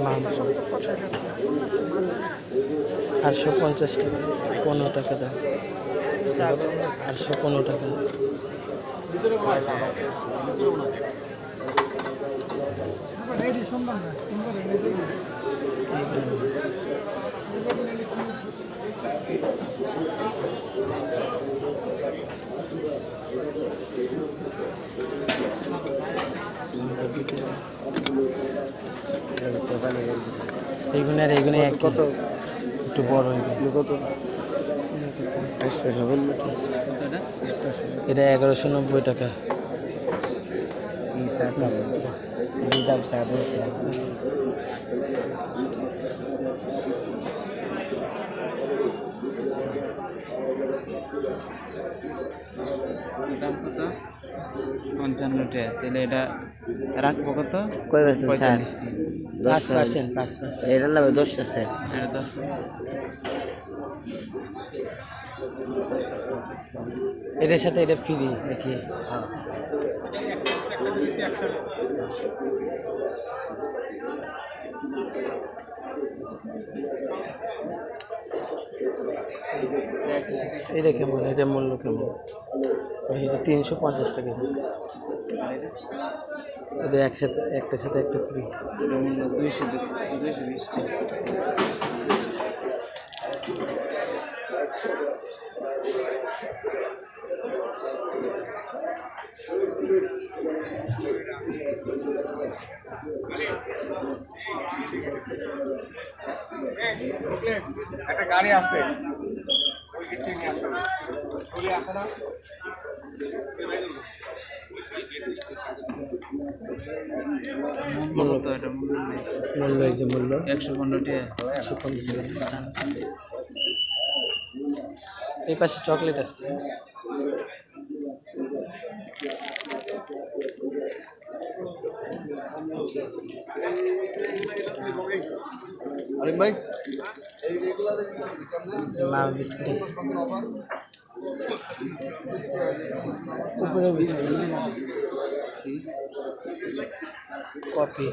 মাংস 850 টাকা, 15 টাকা দাম, 815 টাকা। এইগুলো আর এইগুলো এক কত একটু বড় এগুলো কত? এটা 1190 টাকা। দাম কত? 55 টাকা। তাহলে এটা রাখবো কত? 5%। এটার নামে 10 আছে। এটা 10। এটার সাথে এটা ফ্রি নাকি? এটা কেমন? এটা মূল্য কেমন? এটা 350 টাকা। এটা একসাথে একটার সাথে একটা ফ্রি। 220 টাকা। একটা গাড়ি আসছে ওই গেটে নিয়ে আসতে হবে চলে আসে না মূল্য কত? এটা মূল্য এই যে মূল্য 115 টাকা। 115 টাকা। এই পাশে চকলেট আছে। আরে ভাই মা বিস্কুট আছে, উপরে বিস্কুট আছে, কফি।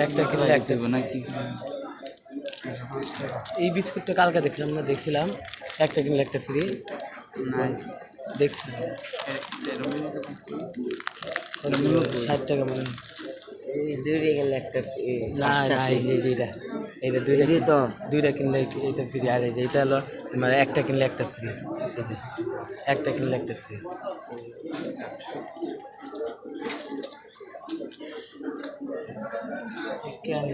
একটা কিনলে একটা দেবো নাকি? এই বিস্কুটটা কালকে দেখছিলাম একটা কিনলে একটা ফ্রি। নাইস। দেখছিলাম 60 টাকা মনে হয়। এই দুইটা গেলে একটা না না, এই যে এইটা এইটা দুইটা কিনলে এইটা ফ্রি। আর এই যে এইটা হলো তোমার একটা কিনলে একটা ফ্রি। এই যে একটা কিনলে একটা ফ্রি। কেন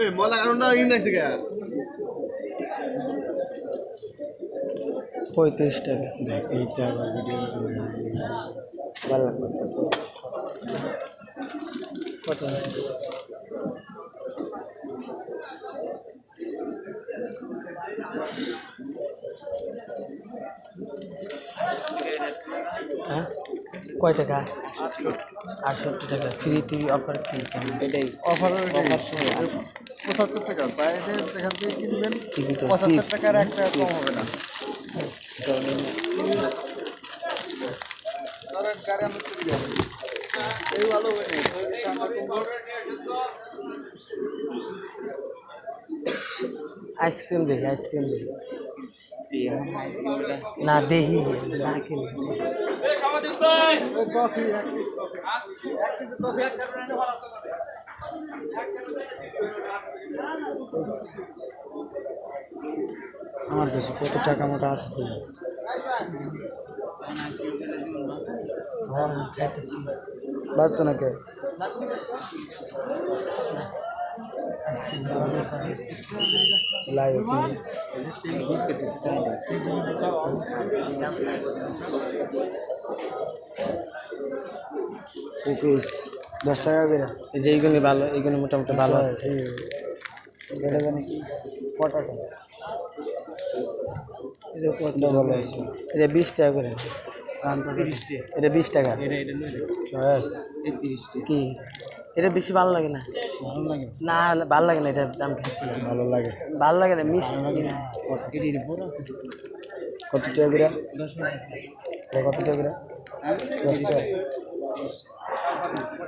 এই মলা কারণটা ইন নাইছে গা 35 টাকা। এইটা আবার ভিডিও ভালো কত? হ্যাঁ কয় টাকা? 68 টাকা। ফ্রি টিভি অফার কি? এটাই অফার 75 টাকা বাইরে এখান থেকে কিনবেন টিভি তো 75 টাকার একটা কম হবে না ধরেন গাড়ি আমরা চলে যাবো এই ভালো হবে না আইসক্রিম দেখি, আইসক্রিম দেখি। আইসক্রিমটা না দেখি না কিনি। কফি এক কেজি কফি এক কারণে ভালো আছে আমার কাছে কত টাকা মতো আছে তো? হ্যাঁ খাইতেছি। বাঁচতো না কে? কুকিজ 10 টাকা করে। এই যে এইগুলি ভালো, এইগুলি মোটামুটি ভালো আছে। এটা জানি কি পটাটো, এটা কত ভালো আছে। এটা 20 টাকা করে। এটা 20 টাকা চয়েস তিরিশটি কি এটা বেশি ভালো লাগে না না ভালো লাগে না এটার দাম খেয়েছি ভালো লাগে ভালো লাগে না মিষ্টি কত টাকা করে 10 কত টাকা করে 10 টাকা